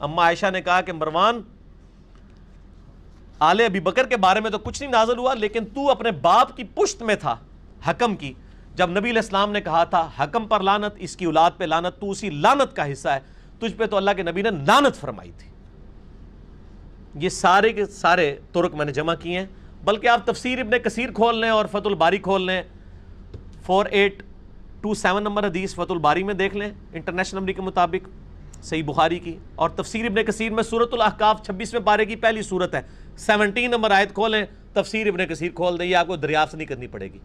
اما عائشہ نے کہا کہ مروان، آل ابی بکر کے بارے میں تو کچھ نہیں نازل ہوا، لیکن تو اپنے باپ کی پشت میں تھا حکم کی، جب نبی علیہ السلام نے کہا تھا حکم پر لعنت، اس کی اولاد پہ لعنت، تو اسی لعنت کا حصہ ہے، تجھ پہ تو اللہ کے نبی نے لعنت فرمائی تھی۔ یہ سارے کے سارے طرق میں نے جمع کیے ہیں، بلکہ آپ تفسیر ابن کثیر کھول لیں اور فتح الباری کھول لیں، 4827 نمبر حدیث فتح الباری میں دیکھ لیں انٹرنیشنل نمبر کے مطابق صحیح بخاری کی، اور تفسیر ابن کثیر میں سورۃ الاحقاف 26ویں پارے کی پہلی سورت ہے، 17 نمبر آیت کھولیں، تفسیر ابن کثیر کھول دیں، یہ آپ کو دریافت نہیں کرنی پڑے گی،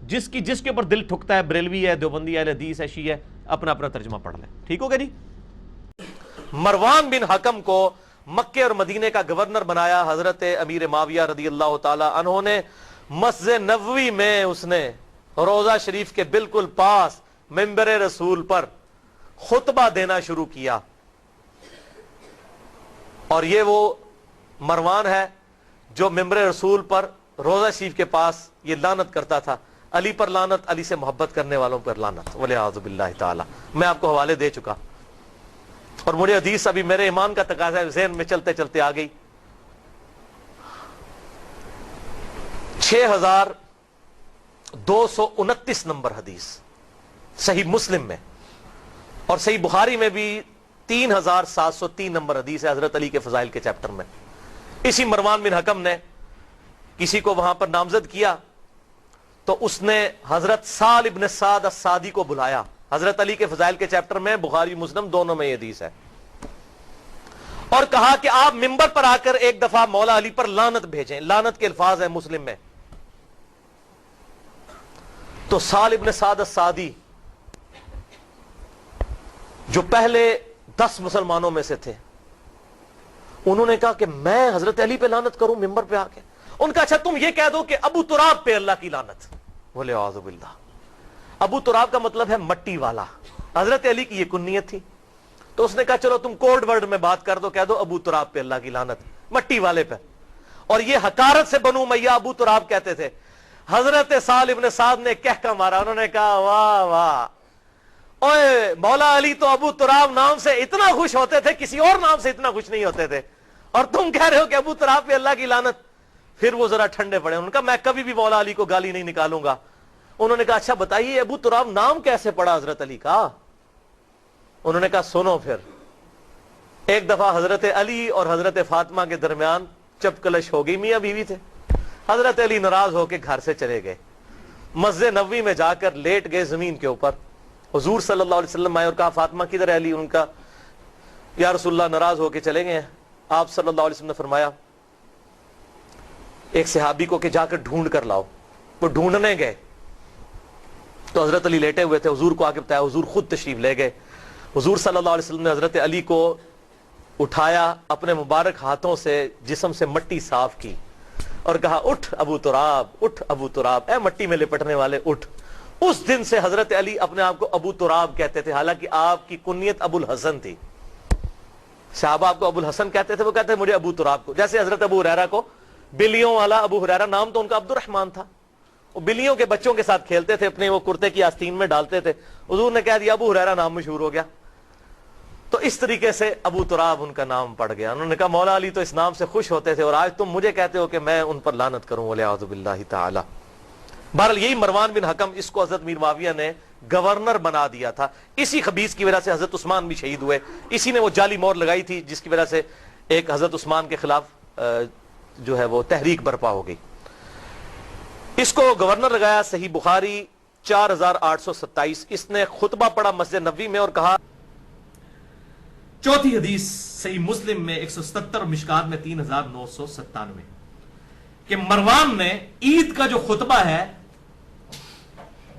جس کے اوپر دل ٹھکتا ہے، بریلوی ہے، دیوبندی ہے، اہل حدیث ہے، شیعہ ہے، اپنا اپنا ترجمہ پڑھ لیں، ٹھیک ہوگا جی۔ مروان بن حکم کو مکے اور مدینے کا گورنر بنایا حضرت امیر معاویہ رضی اللہ تعالی عنہ نے۔ مسجد نبوی میں اس نے روضہ شریف کے بالکل پاس منبر رسول پر خطبہ دینا شروع کیا، اور یہ وہ مروان ہے جو منبر رسول پر روضہ شریف کے پاس یہ لعنت کرتا تھا، علی پر لعنت، علی سے محبت کرنے والوں پر لعنت، والعیاذ باللہ تعالی۔ میں آپ کو حوالے دے چکا، اور مجھے حدیث ابھی میرے ایمان کا تقاضا ہے، ذہن میں چلتے چلتے آ گئی۔ 6229 نمبر حدیث صحیح مسلم میں، اور صحیح بخاری میں بھی 3703 نمبر حدیث ہے حضرت علی کے فضائل کے چیپٹر میں۔ اسی مروان بن حکم نے کسی کو وہاں پر نامزد کیا، تو اس نے حضرت سال ابن سعد السعدی کو بلایا، حضرت علی کے فضائل کے چیپٹر میں، بخاری مسلم دونوں میں یہ حدیث ہے، اور کہا کہ آپ منبر پر آ کر ایک دفعہ مولا علی پر لعنت بھیجیں، لعنت کے الفاظ ہیں مسلم میں۔ تو سال ابن سعد السعدی جو پہلے 10 مسلمانوں میں سے تھے، انہوں نے کہا کہ میں حضرت علی پہ لعنت کروں ممبر پہ آ کے؟ ان کا اچھا تم یہ کہہ دو کہ ابو تراب پہ اللہ کی لعنت، بولے اعوذ باللہ۔ ابو تراب کا مطلب ہے مٹی والا، حضرت علی کی یہ کنیت تھی، تو اس نے کہا چلو تم کوڈ ورڈ میں بات کر دو، کہہ دو ابو تراب پہ اللہ کی لعنت، مٹی والے پہ۔ اور یہ حقارت سے بنو امیہ ابو تراب کہتے تھے۔ حضرت سال ابن سعد نے کہہ مارا، انہوں نے کہا واہ واہ، اوے مولا علی تو ابو تراب نام سے اتنا خوش ہوتے تھے، کسی اور نام سے اتنا خوش نہیں ہوتے تھے، اور تم کہہ رہے ہو کہ ابو تراب پہ اللہ کی لعنت۔ پھر وہ ذرا ٹھنڈے پڑے، انہوں نے کہا میں کبھی بھی مولا علی کو گالی نہیں نکالوں گا۔ انہوں نے کہا اچھا بتائیے ابو تراب نام کیسے پڑا حضرت علی کا؟ انہوں نے کہا سنو پھر۔ ایک دفعہ حضرت علی اور حضرت فاطمہ کے درمیان چپکلش ہو گئی، میاں بیوی تھے، حضرت علی ناراض ہو کے گھر سے چلے گئے، مسجد نبوی میں جا کر لیٹ گئے زمین کے اوپر۔ حضور صلی اللہ علیہ وسلم آئے اور کہا فاطمہ کدھر ہے علی؟ ان کا یا رسول اللہ ناراض ہو کے چلے گئے ہیں۔ آپ صلی اللہ علیہ وسلم نے فرمایا ایک صحابی کو کہ جا کر ڈھونڈ کر لاؤ۔ وہ ڈھونڈنے گئے تو حضرت علی لیٹے ہوئے تھے، حضور کو آ کے بتایا، حضور خود تشریف لے گئے۔ حضور صلی اللہ علیہ وسلم نے حضرت علی کو اٹھایا، اپنے مبارک ہاتھوں سے جسم سے مٹی صاف کی اور کہا اٹھ ابو تراب، اٹھ ابو تراب، اے مٹی میں لپٹنے والے اٹھ۔ اس دن سے حضرت علی اپنے آپ کو ابو تراب کہتے تھے، حالانکہ آپ کی کنیت ابو الحسن تھی۔ صحابہ آپ کو ابو الحسن کہتے تھے، وہ کہتے ہیں مجھے ابو تراب کو، جیسے حضرت ابو ہریرہ کو بلیوں والا ابو ہریرہ، نام تو ان کا عبد الرحمن تھا، وہ بلیوں کے بچوں کے ساتھ کھیلتے تھے، اپنے وہ کرتے کی آستین میں ڈالتے تھے، حضور نے کہہ دیا ابو ہریرہ نام مشہور ہو گیا، تو اس طریقے سے ابو تراب ان کا نام پڑ گیا۔ انہوں نے کہا مولا علی تو اس نام سے خوش ہوتے تھے، اور آج تم مجھے کہتے ہو کہ میں ان پر لعنت کروں، والعیاذ باللہ تعالی۔ بہرحال یہی مروان بن حکم، اس کو حضرت میر معاویہ نے گورنر بنا دیا تھا، اسی خبیث کی وجہ سے حضرت عثمان بھی شہید ہوئے، اسی نے وہ جعلی مہر لگائی تھی جس کی وجہ سے ایک حضرت عثمان کے خلاف جو ہے وہ تحریک برپا ہو گئی۔ اس کو گورنر لگایا، صحیح بخاری 4827، اس نے خطبہ پڑھا مسجد نبوی میں اور کہا، چوتھی حدیث صحیح مسلم میں 177، مشکات میں 3997، کہ مروان نے عید کا جو خطبہ ہے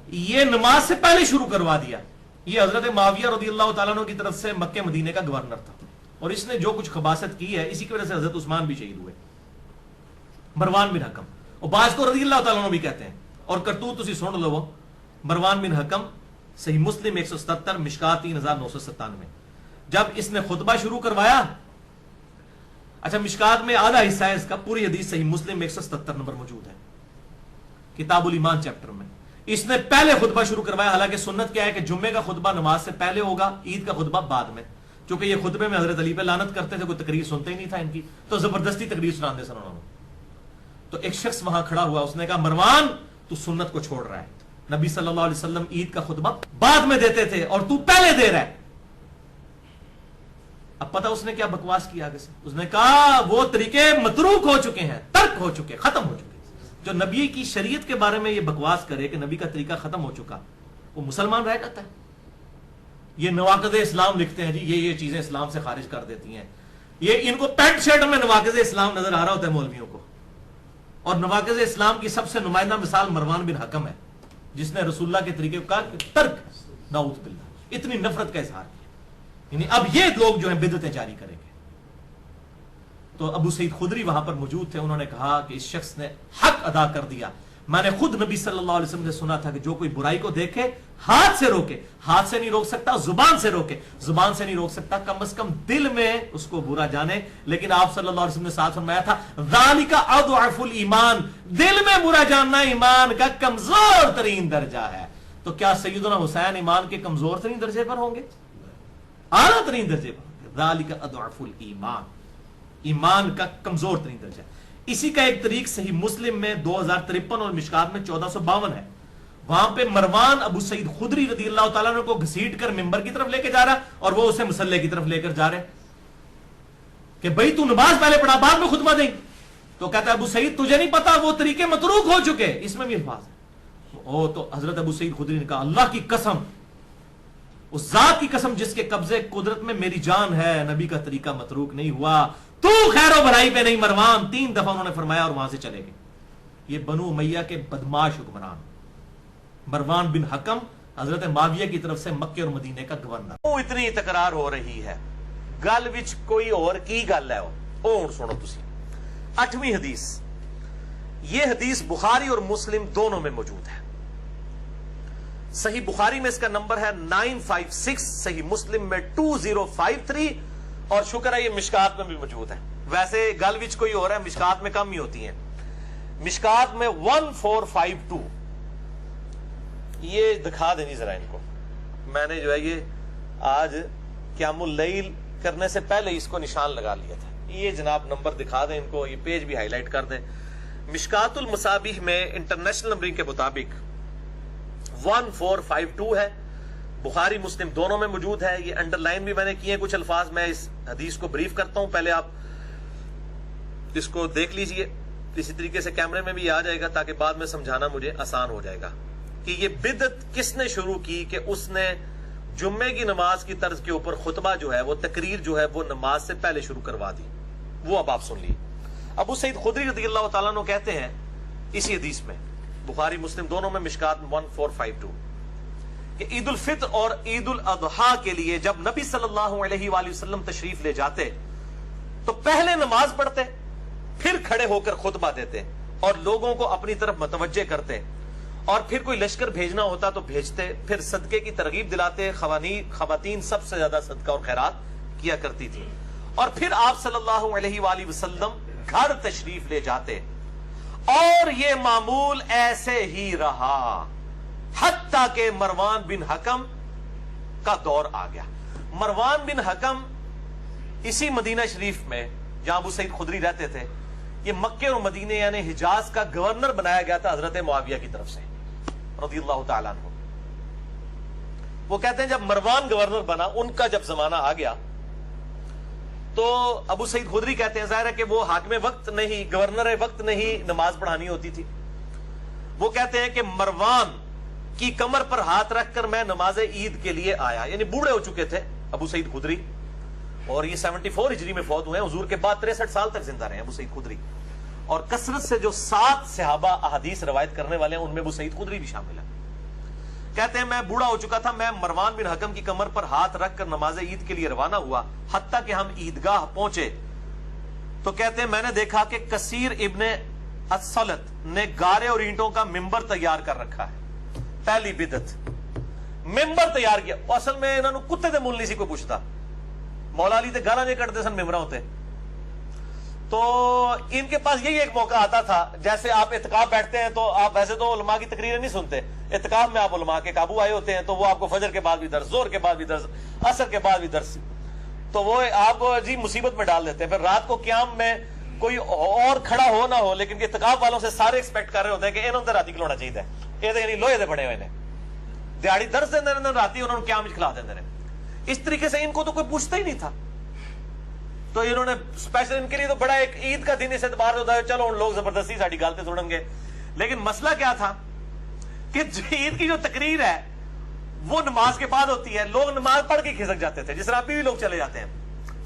یہ نماز سے پہلے شروع کروا دیا۔ یہ حضرت معاویہ رضی اللہ تعالیٰ عنہ کی طرف سے مکہ مدینے کا گورنر تھا، اور اس نے جو کچھ خباثت کی ہے اسی کی وجہ سے حضرت عثمان بھی شہید ہوئے، مروان بن حکم، اور بعض کو رضی اللہ تعالیٰ عنہ بھی کہتے ہیں، اور کرتوت تسی سن لو۔ مروان بن حکم صحیح مسلم 177، مشکات 3997، جب اس نے خطبہ شروع کروایا، اچھا مشکات میں آدھا حصہ ہے اس کا، پوری حدیث صحیح مسلم 177 نمبر موجود ہے کتاب الایمان چیپٹر میں۔ اس نے پہلے خطبہ شروع کروایا، حالانکہ سنت کیا ہے کہ جمعے کا خطبہ نماز سے پہلے ہوگا، عید کا خطبہ بعد میں۔ چونکہ یہ خطبے میں حضرت علی پہ لعنت کرتے تھے، کوئی تقریر سنتے ہی نہیں تھا ان کی، تو زبردستی تقریر سنانے سن انہوں نے. تو ایک شخص وہاں کھڑا ہوا، اس نے کہا مروان تو سنت کو چھوڑ رہا ہے، نبی صلی اللہ علیہ وسلم عید کا خطبہ بعد میں دیتے تھے اور تو پہلے دے رہا ہے. اب پتہ اس نے کیا بکواس کیا آگے سے، اس نے کہا وہ طریقے متروک ہو چکے ہیں، ترک ہو چکے، ختم ہو چکے. جو نبی کی شریعت کے بارے میں یہ بکواس کرے کہ نبی کا طریقہ ختم ہو چکا، وہ مسلمان رہ جاتا ہے. یہ نواقض اسلام لکھتے ہیں جی یہ چیزیں اسلام سے خارج کر دیتی ہیں. یہ ان کو پینٹ شرٹ میں نواقض اسلام نظر آ رہا ہوتا ہے مولویوں کو. اور نواقض اسلام کی سب سے نمائندہ مثال مروان بن حکم ہے، جس نے رسول اللہ کے طریقے کو کہا کہ ترک، نعوذ باللہ، اتنی نفرت کا اظہار کیا. یعنی اب یہ لوگ جو ہیں بدعتیں جاری کریں گے. تو ابو سعید خدری وہاں پر موجود تھے، انہوں نے کہا کہ اس شخص نے حق ادا کر دیا. میں نے خود نبی صلی اللہ علیہ وسلم سے سنا تھا کہ جو کوئی برائی کو دیکھے ہاتھ سے روکے، ہاتھ سے نہیں روک سکتا، زبان سے روکے، زبان سے نہیں روک سکتا، کم از کم دل میں اس کو برا جانے. لیکن آپ صلی اللہ علیہ وسلم نے ساتھ فرمایا تھا ذالک اضعف الایمان، دل میں برا جاننا ایمان کا کمزور ترین درجہ ہے. تو کیا سیدنا حسین ایمان کے کمزور ترین درجے پر ہوں گے؟ اعلیٰ ترین درجے پر. ذالک اضعف الایمان، ایمان کا کمزور ترین درجہ. اسی کا ایک طریق صحیح مسلم میں 2053 اور مشکات میں 1452 ہے. وہاں پہ مروان ابو سعید خدری رضی اللہ تعالیٰ عنہ کو گھسیٹ کر ممبر کی طرف لے کے جا رہا اور وہ اسے مصلی کی طرف لے کر جا رہے کہ بھائی تو نماز پہلے پڑھا بعد میں خطبہ دیں. تو کہتا ہے ابو سعید تجھے نہیں پتا وہ طریقے متروک ہو چکے. اس میں بھی الفاظ ہے. تو حضرت ابو سعید خدری نے کہا اللہ کی قسم، اس ذات کی قسم جس کے قبضے قدرت میں میری جان ہے، نبی کا طریقہ متروک نہیں ہوا. تو خیر و بھلائی پہ نہیں مروان. 3 دفعہ انہوں نے فرمایا اور وہاں سے چلے گئے. یہ بنو امیہ کے بدماش حکمران مروان بن حکم حضرت معاویہ کی طرف سے مکے اور مدینے کا گورنر. وہ اتنی تکرار ہو رہی ہے، گل وچ کوئی اور کی گل ہے. اور سنو تسی 8ویں حدیث. یہ حدیث بخاری اور مسلم دونوں میں موجود ہے. صحیح بخاری میں اس کا نمبر ہے 956، صحیح مسلم میں 2053، اور شکر ہے یہ مشکات میں بھی موجود ہے. ویسے گل وچ کوئی اور ہے، مشکات میں کم ہی ہوتی ہیں. مشکات میں 1452. یہ دکھا دینی ذرا ان کو. میں نے جو ہے یہ آج قیام اللیل کرنے سے پہلے اس کو نشان لگا لیا تھا. یہ جناب نمبر دکھا دیں ان کو، یہ پیج بھی ہائی لائٹ کر دیں. مشکات المصابیح میں انٹرنیشنل نمبرنگ کے مطابق 1452 ہے. بخاری مسلم دونوں میں موجود ہے. یہ انڈر لائن بھی میں نے کیے ہیں کچھ الفاظ. میں اس حدیث کو بریف کرتا ہوں، پہلے آپ اس کو دیکھ لیجئے. اسی طریقے سے کیمرے میں بھی آ جائے گا تاکہ بعد میں سمجھانا مجھے آسان ہو جائے گا کہ یہ بدعت کس نے شروع کی کہ اس نے جمعے کی نماز کی طرز کے اوپر خطبہ جو ہے وہ تقریر جو ہے وہ نماز سے پہلے شروع کروا دی. وہ اب آپ سن لیے. ابو سعید خدری رضی اللہ تعالیٰ عنہ کہتے ہیں اسی حدیث میں، بخاری مسلم دونوں میں، مشکات 1452، کہ عید الفطر اور عید الاضحیٰ کے لیے جب نبی صلی اللہ علیہ وآلہ وسلم تشریف لے جاتے تو پہلے نماز پڑھتے، پھر کھڑے ہو کر خطبہ دیتے اور لوگوں کو اپنی طرف متوجہ کرتے، اور پھر کوئی لشکر بھیجنا ہوتا تو بھیجتے، پھر صدقے کی ترغیب دلاتے. خواتین سب سے زیادہ صدقہ اور خیرات کیا کرتی تھی. اور پھر آپ صلی اللہ علیہ وآلہ وسلم گھر تشریف لے جاتے، اور یہ معمول ایسے ہی رہا حتیٰ کہ مروان بن حکم کا دور آ گیا. مروان بن حکم اسی مدینہ شریف میں جہاں ابو سعید خدری رہتے تھے، یہ مکے اور مدینے یعنی حجاز کا گورنر بنایا گیا تھا حضرت معاویہ کی طرف سے رضی اللہ تعالیٰ عنہ. وہ کہتے ہیں جب مروان گورنر بنا، ان کا جب زمانہ آ گیا تو ابو سعید خدری کہتے ہیں ظاہر ہے کہ وہ حاکم وقت نہیں، گورنر وقت نہیں نماز پڑھانی ہوتی تھی. وہ کہتے ہیں کہ مروان کی کمر پر ہاتھ رکھ کر میں نماز عید کے لیے آیا. یعنی بوڑھے ہو چکے تھے ابو سعید خدری، اور یہ 74 ہجری میں فوت ہوئے ہیں. حضور کے بعد 63 سال تک زندہ رہے ابو سعید خدری، اور کثرت سے جو 7 صحابہ احادیث روایت کرنے والے ہیں ان میں ابو سعید خدری بھی شامل ہے. کہتے ہیں میں بوڑھا ہو چکا تھا، میں مروان بن حکم کی کمر پر ہاتھ رکھ کر نماز عید کے لیے روانہ ہوا. حتیٰ کہ ہم عیدگاہ پہنچے تو کہتے ہیں میں نے دیکھا کہ کثیر ابن الصلت نے گارے اور اینٹوں کا ممبر تیار کر رکھا ہے. پہلی بدعت، ممبر تیار کیا. اصل میں انہوں نے کتے دے مول نہیں سی کوئی پوچھتا. مولا علی تے گالا نہیں کٹتے سن ممبر ہوتے. تو ان کے پاس یہی ایک موقع آتا تھا، جیسے آپ اعتکاف بیٹھتے ہیں تو آپ ویسے تو علماء کی تقریریں نہیں سنتے، اعتکاف میں آپ علماء کے قابو آئے ہوتے ہیں تو وہ آپ کو فجر کے بعد بھی درس، زور کے بعد بھی درس، عصر کے بعد بھی درس. تو وہ آپ جی مصیبت میں ڈال دیتے ہیں. پھر رات کو قیام میں کوئی اور کھڑا ہو نہ ہو, لیکن اعتکاف والوں سے سارے ایکسپیکٹ کر رہے ہوتے ہیں کہ انہوں نے راتی کھلونا چاہیے, یہ یعنی لوہے دے بڑے ہوئے نے دیہڑی درس دے اندر راتی انہوں نے قیام کھلا دیندے نے. اس طریقے سے ان کو تو کوئی پوچھتا ہی نہیں تھا, تو انہوں نے اسپیشل ان کے لیے تو بڑا ایک عید کا دن اس اعتبار ہوتا ہے, چلو ان لوگ زبردستی ساری گالتے سنیں گے. لیکن مسئلہ کیا تھا کہ عید کی جو تقریر ہے وہ نماز کے بعد ہوتی ہے, لوگ نماز پڑھ کے کھسک جاتے تھے, جس طرح ابھی بھی لوگ چلے جاتے ہیں.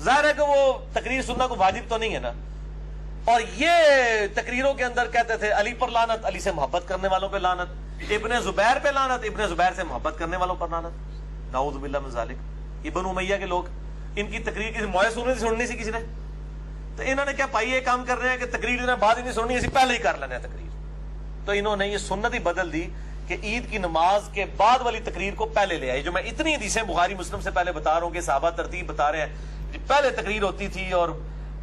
ظاہر ہے کہ وہ تقریر سننا کو واجب تو نہیں ہے نا, اور یہ تقریروں کے اندر کہتے تھے علی پر لعنت, علی سے محبت کرنے والوں پہ لعنت, ابن زبیر پہ لعنت, ابن زبیر سے محبت کرنے والوں پر لعنت, نعوذ باللہ من ذالک. یہ بنو امیہ کے لوگ, ان کی تقریر کسی موئے سننی سی کسی نے, تو انہوں نے کیا پائی یہ کام کر رہے ہیں کہ تقریر انہیں بعد ہی نہیں سننی, اسی پہلے ہی کر لینا ہے تقریر. تو انہوں نے یہ سنت ہی بدل دی کہ عید کی نماز کے بعد والی تقریر کو پہلے لے آئی. جو میں اتنی حدیثیں بخاری مسلم سے پہلے بتا رہا ہوں کہ صحابہ ترتیب بتا رہے ہیں, پہلے تقریر ہوتی تھی اور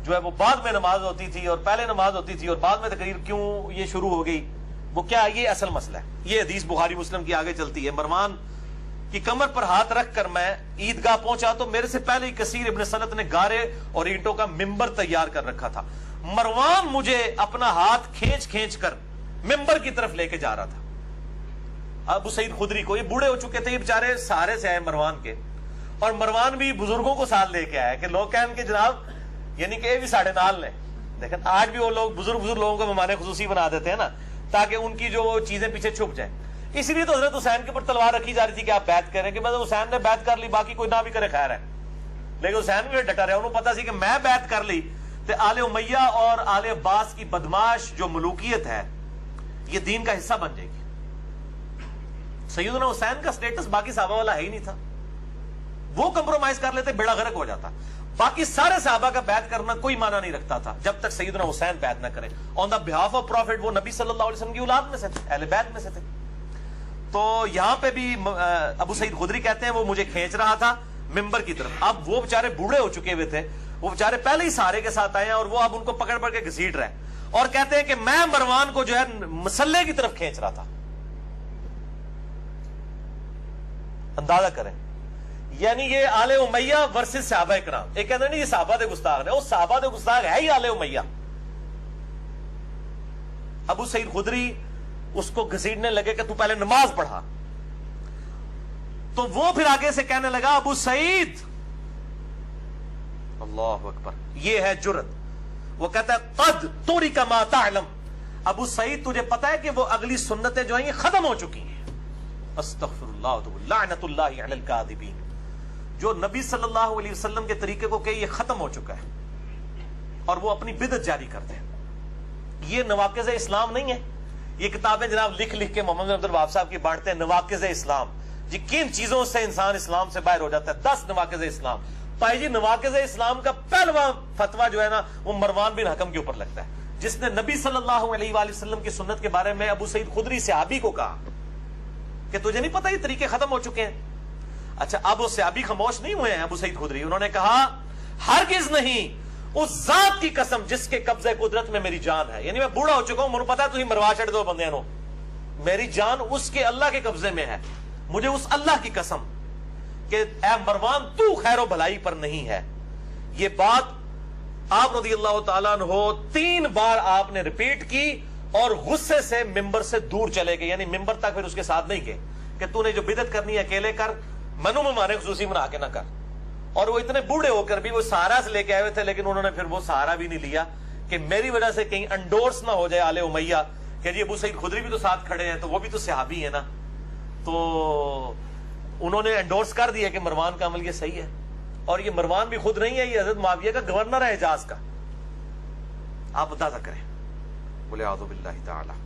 جو ہے وہ بعد میں نماز ہوتی تھی, اور پہلے نماز ہوتی تھی اور بعد میں تقریر کیوں یہ شروع ہو گئی, وہ کیا یہ اصل مسئلہ ہے. یہ حدیث بخاری مسلم کی آگے چلتی ہے. مروان کی کمر پر ہاتھ رکھ کر میں عیدگاہ پہنچا تو میرے سے پہلے ہی کثیر ابن سلط نے گارے اور اینٹوں کا ممبر تیار کر رکھا تھا. مروان مجھے اپنا ہاتھ کھینچ کھینچ کر ممبر کی طرف لے کے جا رہا تھا. ابو سعید خدری کو, یہ بوڑھے ہو چکے تھے, یہ بیچارے سہارے سے آئے مروان کے, اور مروان بھی بزرگوں کو ساتھ لے کے آئے کہ لوگ کہیں کہ جناب یعنی کہ یہ بھی ساڑھے نال نے. لیکن آج بھی وہ لوگ بزرگ لوگوں کو مہمان خصوصی بنا دیتے ہیں نا, تاکہ ان کی جو چیزیں پیچھے چھپ جائیں. اسی لیے تو حضرت حسین کے اوپر تلوار رکھی جا رہی تھی کہ آپ بیعت کریں, کہ بس حسین نے بیعت کر لی, باقی کوئی نہ بھی کرے خیر ہے. لیکن حسین بھی ڈٹا رہا, انہوں پتا سی کہ میں بیعت کر لی تو آل امیہ اور آل عباس کی بدماش جو ملوکیت ہے یہ دین کا حصہ بن جائے گی. سیدنا حسین کا سٹیٹس باقی صحابہ والا ہے ہی نہیں تھا, وہ کمپرومائز کر لیتے بیڑا غرق ہو جاتا. باقی سارے صحابہ کا بیعت کرنا کوئی معنی نہیں رکھتا تھا جب تک سیدنا حسین بیعت نہ کرے آن دا بہاف آف پروفٹ. وہ نبی صلی اللہ علیہ وسلم کی اولاد میں سے تھے, اہل بیت میں سے تھے. تو یہاں پہ بھی ابو سعید خدری کہتے ہیں وہ مجھے کھینچ رہا تھا ممبر کی طرف. اب وہ بیچارے بوڑھے ہو چکے ہوئے تھے, وہ بیچارے پہلے ہی سہارے کے ساتھ آئے ہیں, اور وہ اب ان کو پکڑ پکڑ کے گھسیٹ رہے ہیں, اور کہتے ہیں کہ میں مروان کو جو ہے مسلح کی طرف کھینچ رہا تھا. اندازہ کریں, یعنی یہ آل امیہ ورسز صحابہ اکرام. ایک کہتے ہیں نہیں یہ صحابہ دے گستاخ نے, وہ صحابہ دے گستاخ ہے ہی آل امیہ. ابو سعید خدری اس کو گھسیٹنے لگے کہ تو پہلے نماز پڑھا, تو وہ پھر آگے سے کہنے لگا ابو سعید, اللہ اکبر, یہ ہے جرت. وہ کہتا ہے قد تورک ما تعلم, ابو سعید تجھے پتا ہے کہ وہ اگلی سنتیں جو ہیں یہ ختم ہو چکی ہیں. استغفر اللہ لعنت اللہ علی الکاذبین. جو نبی صلی اللہ علیہ وسلم کے طریقے کو کہ یہ ختم ہو چکا ہے, اور وہ اپنی بدعت جاری کرتے ہیں. یہ نواقض اسلام نہیں ہے. یہ کتابیں جناب لکھ لکھ کے محمد عبد الوہاب صاحب کی بانٹتے ہیں, نواقض اسلام. جی کن چیزوں سے انسان اسلام سے باہر ہو جاتا ہے؟ 10 نواقض اسلام. پائی جی نواقض اسلام کا پہلوا فتویٰ جو ہے نا وہ مروان بن حکم کے اوپر لگتا ہے, جس نے نبی صلی اللہ علیہ وآلہ وسلم کی سنت کے بارے میں ابو سعید خدری صحابی کو کہا کہ تجھے نہیں پتا یہ طریقے ختم ہو چکے ہیں. اچھا اب وہ صحابی خاموش نہیں ہوئے ہیں ابو سعید خدری, انہوں نے کہا ہرگز نہیں, اس ذات کی قسم جس کے قبضہ قدرت میں میری جان ہے. یعنی میں بوڑھا ہو چکا ہوں, مجھے پتا ہے تجھے مروا چڑھ دو بندے نو, میری جان اس کے اللہ کے قبضے میں ہے. مجھے اس اللہ کی قسم کہ اے مروان تو خیر و بھلائی پر نہیں ہے. یہ بات آپ رضی اللہ تعالیٰ عنہ 3 بار آپ نے ریپیٹ کی, اور غصے سے ممبر سے دور چلے گئے. یعنی ممبر تک پھر اس کے ساتھ نہیں گئے کہ تو نے جو بدعت کرنی ہے اکیلے کر, منو ممانے خصوصی بنا کے نہ کر. اور وہ اتنے بوڑھے ہو کر بھی وہ سہارا سے لے کے آئے ہوئے تھے, لیکن انہوں نے پھر وہ سہارا بھی نہیں لیا کہ میری وجہ سے کہیں انڈورس نہ ہو جائے آل امیہ کہ جی ابو سعید خدری بھی تو ساتھ کھڑے ہیں, تو وہ بھی تو صحابی ہے نا. تو انہوں نے انڈورس کر دیا کہ مروان کا عمل یہ صحیح ہے. اور یہ مروان بھی خود نہیں ہے, یہ حضرت معاویہ کا گورنر ہے حجاز کا. آپ اندازہ کریں, بولے اعوذ باللہ تعالی.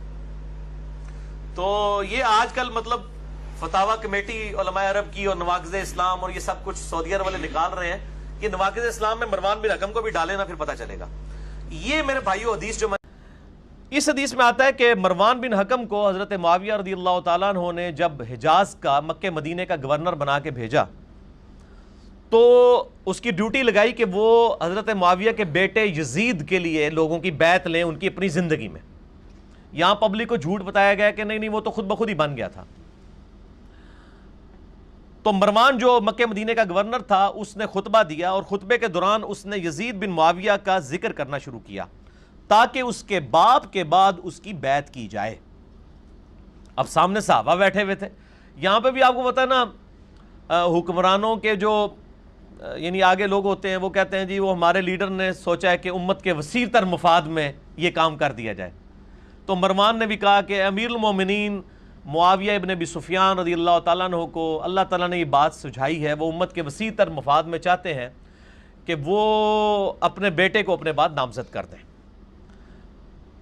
تو یہ آج کل مطلب فتاوی کمیٹی علماء عرب کی اور نواقض اسلام اور یہ سب کچھ سعودی عرب والے نکال رہے ہیں. یہ نواقض اسلام میں مروان بن حکم کو بھی ڈالے نا, پھر پتہ چلے گا. یہ میرے بھائیو حدیث جو اس حدیث میں آتا ہے کہ مروان بن حکم کو حضرت معاویہ رضی اللہ تعالیٰ عنہ نے جب حجاز کا مکہ مدینے کا گورنر بنا کے بھیجا تو اس کی ڈیوٹی لگائی کہ وہ حضرت معاویہ کے بیٹے یزید کے لیے لوگوں کی بیعت لیں ان کی اپنی زندگی میں. یہاں پبلک کو جھوٹ بتایا گیا کہ نہیں وہ تو خود بخود ہی بن گیا تھا. تو مروان جو مکہ مدینے کا گورنر تھا اس نے خطبہ دیا، اور خطبے کے دوران اس نے یزید بن معاویہ کا ذکر کرنا شروع کیا تاکہ اس کے باپ کے بعد اس کی بیعت کی جائے۔ اب سامنے صحابہ بیٹھے ہوئے تھے، یہاں پہ بھی آپ کو پتہ ہے نا حکمرانوں کے جو یعنی آگے لوگ ہوتے ہیں وہ کہتے ہیں جی وہ ہمارے لیڈر نے سوچا ہے کہ امت کے وسیع تر مفاد میں یہ کام کر دیا جائے۔ تو مروان نے بھی کہا کہ امیر المومنین معاویہ ابن ابی سفیان رضی اللہ تعالیٰ عنہ کو اللہ تعالیٰ نے یہ بات سجھائی ہے، وہ امت کے وسیع تر مفاد میں چاہتے ہیں کہ وہ اپنے بیٹے کو اپنے بعد نامزد کر دیں۔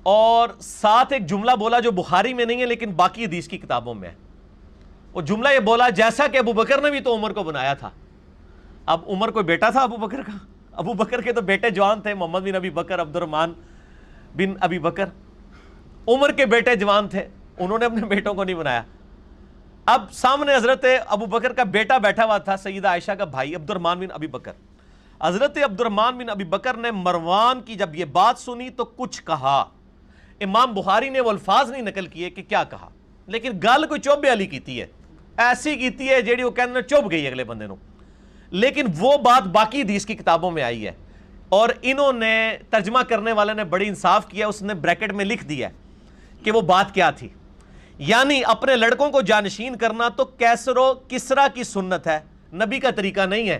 اور ساتھ ایک جملہ بولا جو بخاری میں نہیں ہے لیکن باقی حدیث کی کتابوں میں ہے۔ وہ جملہ یہ بولا جیسا کہ ابو بکر نے بھی تو عمر کو بنایا تھا۔ اب عمر کوئی بیٹا تھا ابو بکر کا؟ ابو بکر کے تو بیٹے جوان تھے، محمد بن ابی بکر، عبد الرحمن بن ابی بکر۔ عمر کے بیٹے جوان تھے، انہوں نے اپنے بیٹوں کو نہیں بنایا۔ اب سامنے حضرت ابو بکر کا بیٹا بیٹھا ہوا تھا، سیدہ عائشہ کا بھائی عبد الرحمن بن ابی بکر۔ حضرت عبد الرحمن بن ابی بکر نے مروان کی جب یہ بات سنی تو کچھ کہا۔ امام بخاری نے وہ الفاظ نہیں نقل کیے کہ کیا کہا، لیکن گل کوئی چوبے والی کیتی ہے، ایسی کیتی ہے جیڑی وہ کہنے چوب گئی اگلے بندے نو، لیکن وہ بات باقی حدیث کی کتابوں میں آئی ہے۔ اور انہوں نے ترجمہ کرنے والے نے بڑی انصاف کیا، اس نے بریکٹ میں لکھ دیا کہ وہ بات کیا تھی۔ یعنی اپنے لڑکوں کو جانشین کرنا تو کیسر و کسرا کی سنت ہے، نبی کا طریقہ نہیں ہے۔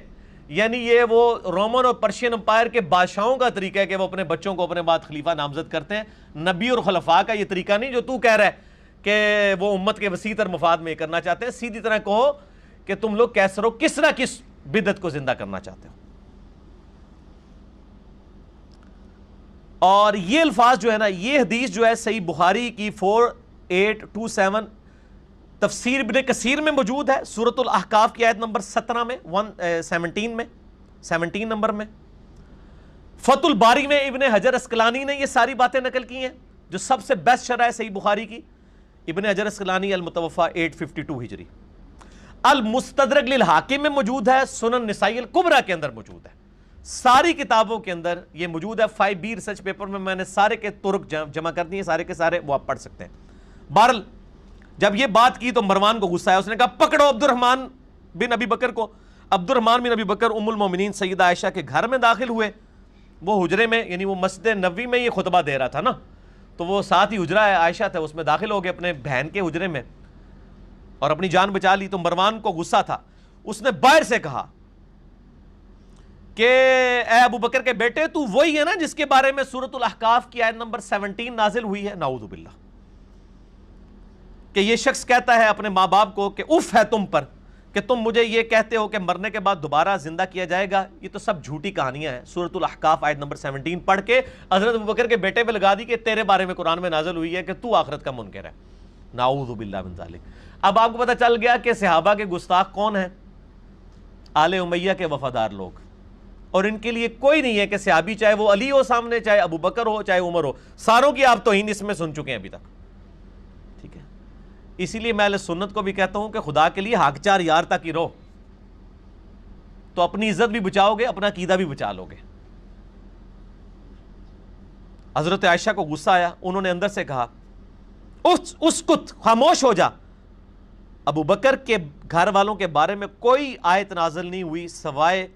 یعنی یہ وہ رومن اور پرشین امپائر کے بادشاہوں کا طریقہ ہے کہ وہ اپنے بچوں کو اپنے بعد خلیفہ نامزد کرتے ہیں، نبی اور خلفاء کا یہ طریقہ نہیں جو تو کہہ رہا ہے کہ وہ امت کے وسیع تر مفاد میں کرنا چاہتے ہیں۔ سیدھی طرح کہو کہ تم لوگ کیسر و کسرا کی بدعت کو زندہ کرنا چاہتے ہو۔ اور یہ الفاظ جو ہے نا، یہ حدیث جو ہے صحیح بخاری کی 4827 تفسیر ابن کثیر میں موجود ہے، سورۃ الاحقاف کی آیت نمبر 17 میں 17 نمبر میں۔ فتح الباری میں ابن حجر اسقلانی نے یہ ساری باتیں نقل کی ہیں، جو سب سے بیسٹ شرح ہے صحیح بخاری کی، ابن حجر اسقلانی المتوفی 852 ہجری۔ المستدرک للحاکم میں موجود ہے، سنن نسائی الکبریٰ کے اندر موجود ہے، ساری کتابوں کے اندر یہ موجود ہے۔ 5B ریسرچ پیپر میں نے سارے کے طرق جمع کر دیے، سارے کے سارے وہ آپ پڑھ سکتے ہیں۔ بہرحال جب یہ بات کی تو مروان کو غصہ آیا، اس نے کہا پکڑو عبد الرحمن بن ابی بکر کو۔ عبد الرحمن بن ابی بکر ام المومنین سیدہ عائشہ کے گھر میں داخل ہوئے، وہ حجرے میں یعنی وہ مسجد نبوی میں یہ خطبہ دے رہا تھا نا، تو وہ ساتھ ہی حجرہ ہے عائشہ تھا، اس میں داخل ہو گئے اپنے بہن کے حجرے میں اور اپنی جان بچا لی۔ تو مروان کو غصہ تھا، اس نے باہر سے کہا کہ اے ابو بکر کے بیٹے، تو وہی ہے نا جس کے بارے میں سورۃ الاحقاف کی آیت نمبر 17 نازل ہوئی ہے؟ نعوذ باللہ، کہ یہ شخص کہتا ہے اپنے ماں باپ کو کہ اف ہے تم پر کہ تم مجھے یہ کہتے ہو کہ مرنے کے بعد دوبارہ زندہ کیا جائے گا۔ یہ تو سب جھوٹی کہانیاں ہیں۔ سورۃ الاحقاف آیت نمبر 17 پڑھ کے حضرت ابو بکر کے بیٹے پہ لگا دی کہ تیرے بارے میں قرآن میں نازل ہوئی ہے کہ تو آخرت کا منکر ہے۔ نعوذ باللہ من ذالک۔ اب آپ کو پتہ چل گیا کہ صحابہ کے گستاخ کون ہیں؟ آل امیہ کے وفادار لوگ، اور ان کے لیے کوئی نہیں ہے کہ صحابی چاہے وہ علی ہو سامنے، چاہے ابو بکر ہو، چاہے عمر ہو، ساروں کی آپ توہین اس میں سن چکے ہیں ابھی تک، ٹھیک ہے؟ اسی لیے میں اہل سنت کو بھی کہتا ہوں کہ خدا کے لیے حق چار یار تک ہی رہو، تو اپنی عزت بھی بچاؤ گے، اپنا عقیدہ بھی بچا لو گے۔ حضرت عائشہ کو غصہ آیا، انہوں نے اندر سے کہا اسکت، خاموش ہو جا۔ ابو بکر کے گھر والوں کے بارے میں کوئی آیت نازل نہیں ہوئی سوائے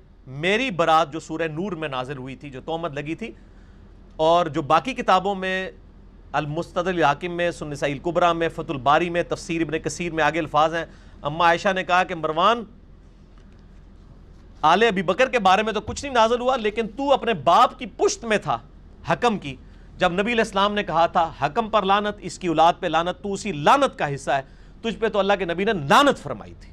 میری برات جو سورہ نور میں نازل ہوئی تھی، جو تہمت لگی تھی، اور جو باقی کتابوں میں المستدرک للحاکم میں، سنن نسائی الکبریٰ میں، فتح الباری میں، تفسیر ابن کثیر میں آگے الفاظ ہیں۔ اما عائشہ نے کہا کہ مروان، آل ابی بکر کے بارے میں تو کچھ نہیں نازل ہوا، لیکن تو اپنے باپ کی پشت میں تھا، حکم کی، جب نبی علیہ السلام نے کہا تھا حکم پر لعنت، اس کی اولاد پہ لعنت، تو اسی لعنت کا حصہ ہے، تجھ پہ تو اللہ کے نبی نے لعنت فرمائی تھی۔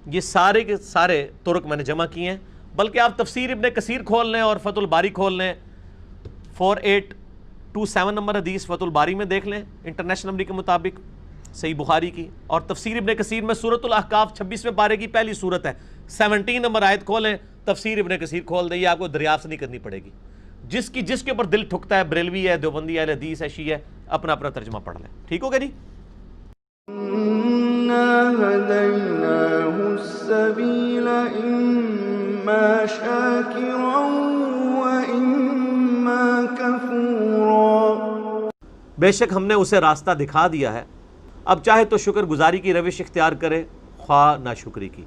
یہ سارے کے سارے طرق میں نے جمع کیے ہیں، بلکہ آپ تفسیر ابن کثیر کھول لیں اور فتح الباری کھول لیں، 4827 نمبر حدیث فتح الباری میں دیکھ لیں انٹرنیشنل نمبر کے مطابق صحیح بخاری کی، اور تفسیر ابن کثیر میں سورۃ الاحقاف 26ویں پارے کی پہلی سورت ہے، 17 نمبر آیت کھولیں، تفسیر ابن کثیر کھول دیں، یہ آپ کو دریافت نہیں کرنی پڑے گی۔ جس کے اوپر دل ٹھکتا ہے، بریلوی ہے، دیوبندی ہے، اہل حدیث ہے، شیعہ ہے، اپنا اپنا ترجمہ پڑھ لیں، ٹھیک ہوگا جی؟ هديناه السبيل إما شاكرا وإما كفورا۔ بے شک ہم نے اسے راستہ دکھا دیا ہے، اب چاہے تو شکر گزاری کی روش اختیار کرے، خواہ ناشکری کی.